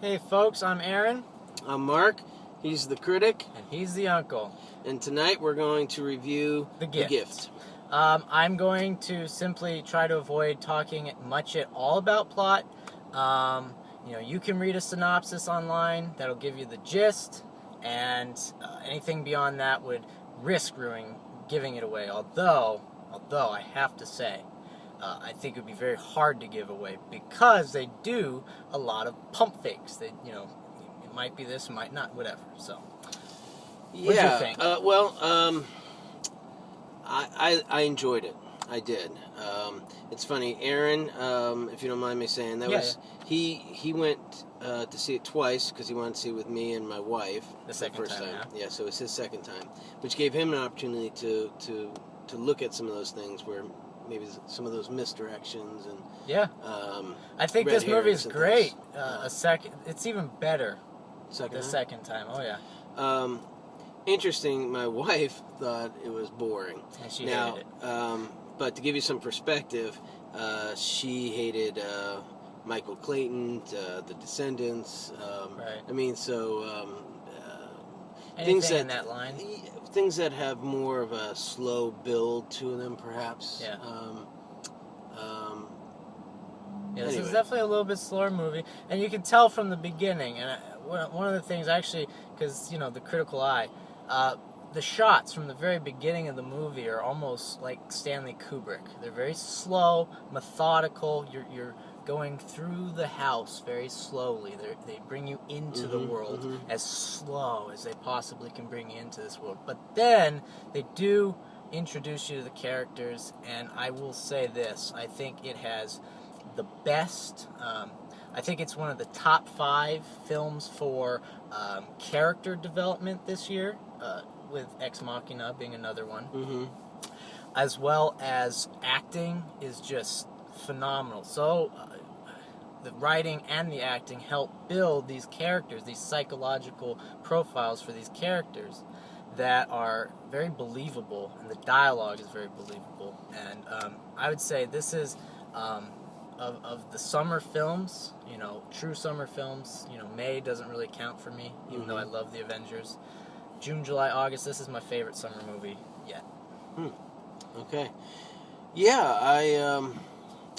Hey folks, I'm Aaron. I'm Mark. He's the critic. And he's the uncle. And tonight we're going to review The Gift. I'm going to simply try to avoid talking much at all about plot. You can read a synopsis online that'll give you the gist, and anything beyond that would risk giving it away. Although I have to say, I think it would be very hard to give away because they do a lot of pump fakes. It might be this, it might not, whatever. So, what do you think? I enjoyed it. I did. It's funny, Aaron. If you don't mind me saying, he went to see it twice because he wanted to see it with me and my wife. The second first time. Yeah, so it's his second time, which gave him an opportunity to look at some of those things where maybe some of those misdirections and I think this movie is great. It's even better second time. Oh yeah. Interesting. My wife thought it was boring. And she hated it. But to give you some perspective, she hated Michael Clayton, The Descendants. Right. I mean, things in that line. Things that have more of a slow build to them, perhaps. Yeah. This Anyway. is definitely a little bit slower movie, and you can tell from the beginning. And one of the things, actually, because the critical eye, the shots from the very beginning of the movie are almost like Stanley Kubrick. They're very slow, methodical. You're going through the house very slowly. They bring you into the world as slow as they possibly can bring you into this world. But then they do introduce you to the characters, and I will say this: I think it has the best. I think it's one of the top 5 films for character development this year, with Ex Machina being another one. As well as acting is just phenomenal. So the writing and the acting help build these characters, these psychological profiles for these characters that are very believable, and the dialogue is very believable. And I would say this is of the summer films, true summer films. May doesn't really count for me, even though I love the Avengers. June, July, August, this is my favorite summer movie yet. Okay. Yeah,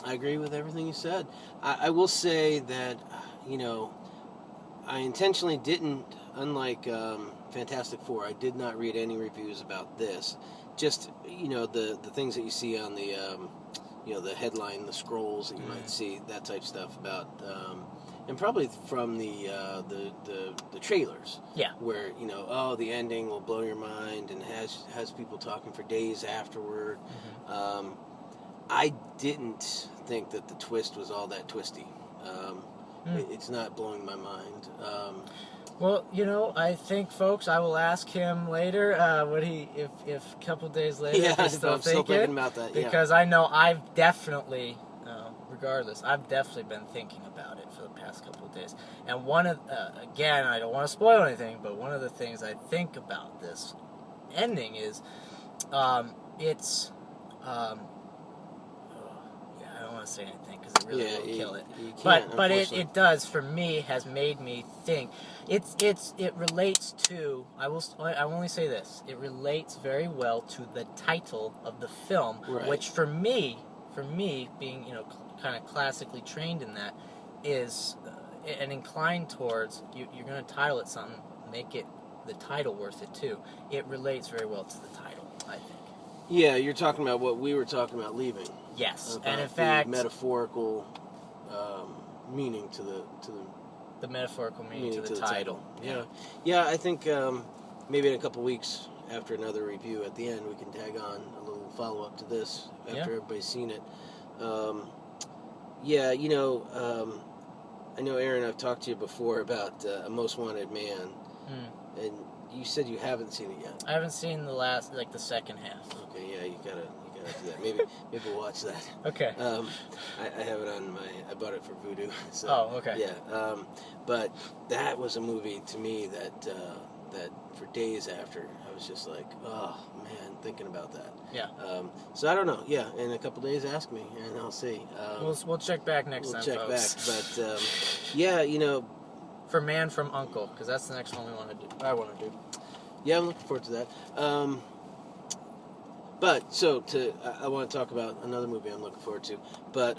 I agree with everything you said. I will say that, I intentionally didn't, unlike Fantastic Four, I did not read any reviews about this. Just, the things that you see on the, the headline, the scrolls that you might see, that type of stuff about, and probably from the trailers. Yeah. Where, the ending will blow your mind and has people talking for days afterward. I didn't think that the twist was all that twisty. It's not blowing my mind. Well, I think, folks, I will ask him later if a couple days later I'm still still thinking about that. Because I know I've definitely, regardless, I've definitely been thinking about it for the past couple of days. And again, I don't want to spoil anything, but one of the things I think about this ending is, it's. I don't want to say anything because it really will kill it. But it does, for me, has made me think. It relates to. I will only say this. It relates very well to the title of the film, which for me, being kind of classically trained in that, is and inclined towards you're going to title it something, make it the title worth it too. It relates very well to the title, I think. Yeah, you're talking about what we were talking about leaving. Yes, about and in fact, the metaphorical meaning to the metaphorical meaning to the title. Yeah. I think maybe in a couple weeks after another review at the end, we can tag on a little follow up to this after everybody's seen it. I know, Aaron, I've talked to you before about A Most Wanted Man, and you said you haven't seen it yet. I haven't seen the second half. Okay, yeah, you gotta do that. Maybe we'll watch that. Okay. I have it on I bought it for Vudu. So, oh, okay. Yeah. But that was a movie to me that for days after I was just like, oh man, thinking about that. Yeah. So I don't know. Yeah, in a couple days, ask me and I'll see. We'll check back next time. We'll check folks. back. But for Man from Uncle, because that's the next one we want to do. I want to do. Yeah, I'm looking forward to that. But so I want to talk about another movie I'm looking forward to. But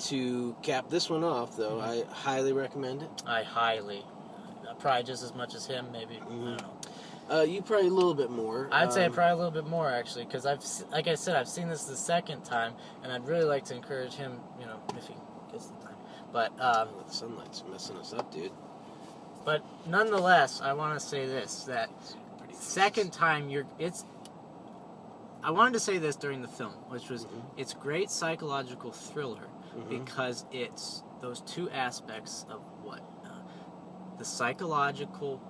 to cap this one off, though, I highly recommend it. Probably just as much as him, maybe. I don't know. You probably a little bit more. I'd say probably a little bit more, actually, because like I said, I've seen this the second time, and I'd really like to encourage him, if he gets the time. But the sunlight's messing us up, dude. But nonetheless, I want to say this: that second time I wanted to say this during the film, which was it's great psychological thriller because it's those two aspects of what the psychological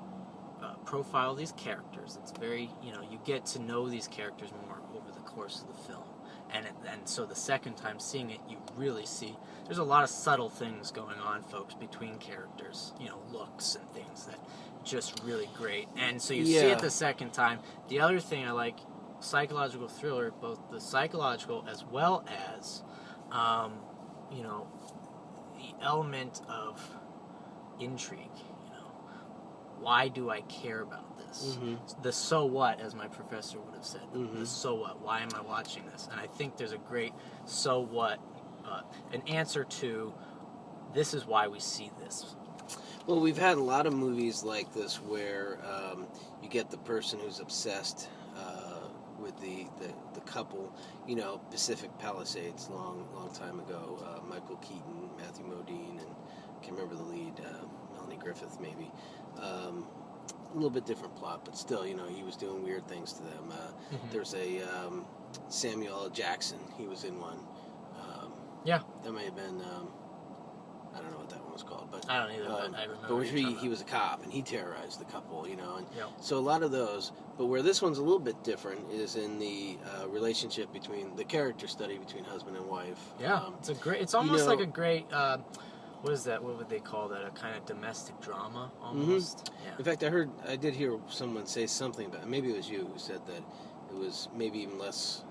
profile of these characters. It's very, you get to know these characters more over the course of the film. And so the second time seeing it, you really see there's a lot of subtle things going on, folks, between characters, looks and things that just really great. And so you see it the second time. The other thing I like, psychological thriller, both the psychological as well as, the element of intrigue. Why do I care about this? The so what, as my professor would have said. The so what. Why am I watching this? And I think there's a great so what, an answer to this is why we see this. Well, we've had a lot of movies like this where you get the person who's obsessed with the couple. Pacific Palisades, long time ago. Michael Keaton, Matthew Modine, and I can't remember the lead, Melanie Griffith maybe. A little bit different plot, but still, he was doing weird things to them. There's a Samuel L. Jackson. He was in one. That may have been. I don't know what that one was called, but I don't either. But I remember. But where he was a cop and he terrorized the couple, and so a lot of those. But where this one's a little bit different is in the relationship between the character study between husband and wife. Yeah, it's a great. It's almost like a great. What is that? What would they call that? A kind of domestic drama, almost. Yeah. In fact, I did hear someone say something about. Maybe it was you who said that it was maybe even less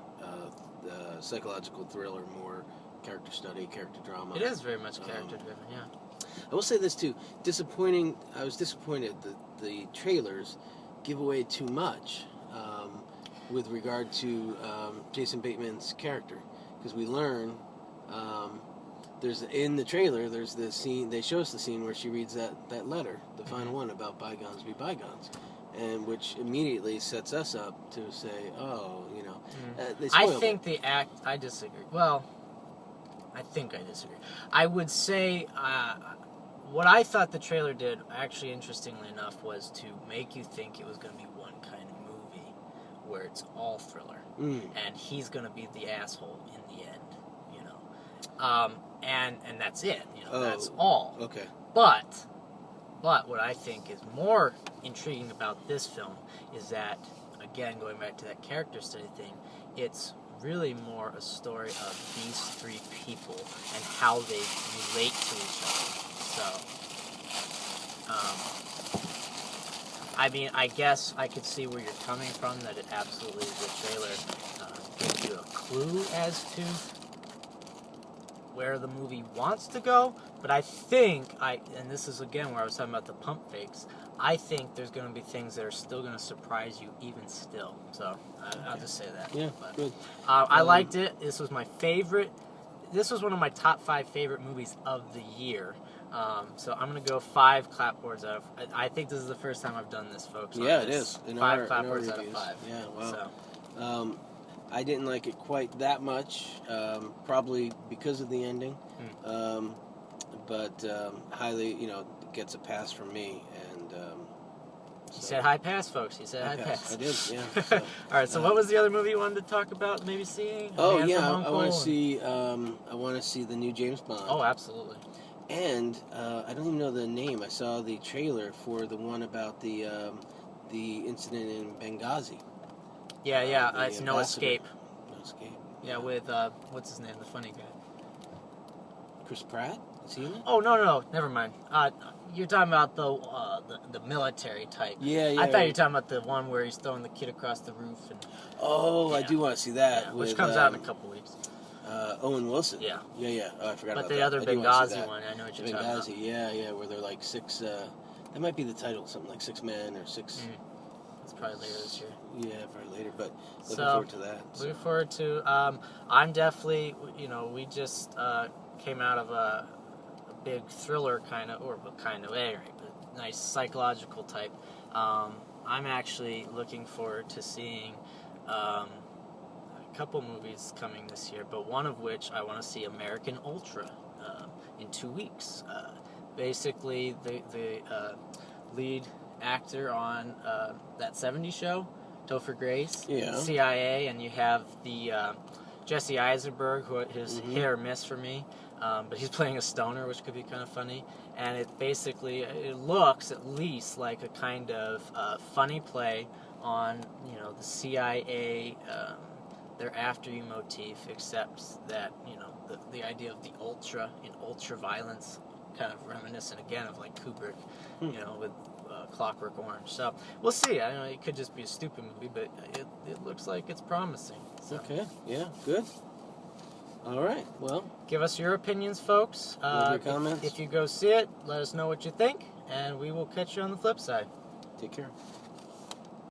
the psychological thriller, more character study, character drama. It is very much character driven. Yeah. I will say this too. Disappointing. I was disappointed that the trailers give away too much with regard to Jason Bateman's character, because we learn. There's in the trailer. There's the scene. They show us the scene where she reads that letter, the final one about bygones be bygones, and which immediately sets us up to say, oh, they I spoiled think it. I disagree. Well, I think I disagree. I would say what I thought the trailer did, actually, interestingly enough, was to make you think it was going to be one kind of movie where it's all thriller, and he's going to be the asshole in the end. And that's it. That's all. Okay. But what I think is more intriguing about this film is that, again, going back to that character study thing, it's really more a story of these three people and how they relate to each other. So, I guess I could see where you're coming from, that it absolutely, the trailer gives you a clue as to where the movie wants to go, but I think, and this is again where I was talking about the pump fakes, I think there's going to be things that are still going to surprise you even still. So, I'll just say that. Yeah, good. I liked it. This was my favorite. This was one of my top 5 favorite movies of the year. So I'm going to go 5 clapboards out of... I think this is the first time I've done this, folks. Yeah, it is. 5 clapboards out of 5. Yeah, wow. So. I didn't like it quite that much, probably because of the ending, but highly, gets a pass from me. And he said high pass, folks. He said high pass. I did, yeah. So, all right. So, what was the other movie you wanted to talk about? Maybe seeing? Oh yeah, I want to see. I want to see the new James Bond. Oh, absolutely. And I don't even know the name. I saw the trailer for the one about the incident in Benghazi. Yeah, it's No Escape. No Escape. Yeah, with, what's his name, the funny guy? Chris Pratt? Is he in it? Oh, no, never mind. You're talking about the military type. Yeah. I thought you were talking about the one where he's throwing the kid across the roof. And, I do want to see that. Yeah, which comes out in a couple weeks. Owen Wilson. Yeah. Yeah. Oh, I forgot But about the that. other I do wanna see Benghazi that. one, I know what you're talking about. Benghazi, yeah, where they're like six. That might be the title, something like 6 Men or 6. It's probably later this year. Yeah, probably later. But looking So, forward to that. So. Looking forward to. I'm definitely. We just came out of a big thriller kind of, but nice psychological type. I'm actually looking forward to seeing a couple movies coming this year, but one of which I want to see American Ultra in 2 weeks. Basically, the lead actor on that 70s show, Topher Grace, CIA, and you have the Jesse Eisenberg, who is hit or miss for me, but he's playing a stoner, which could be kind of funny. And it looks at least like a kind of funny play on the CIA, their after you motif, except that the idea of the ultra in ultra violence, kind of reminiscent again of like Kubrick, with Clockwork Orange. So we'll see. I know it could just be a stupid movie, but it looks like it's promising. So. Okay. Yeah. Good. All right. Well, give us your opinions, folks. Your comments. If you go see it, let us know what you think, and we will catch you on the flip side. Take care.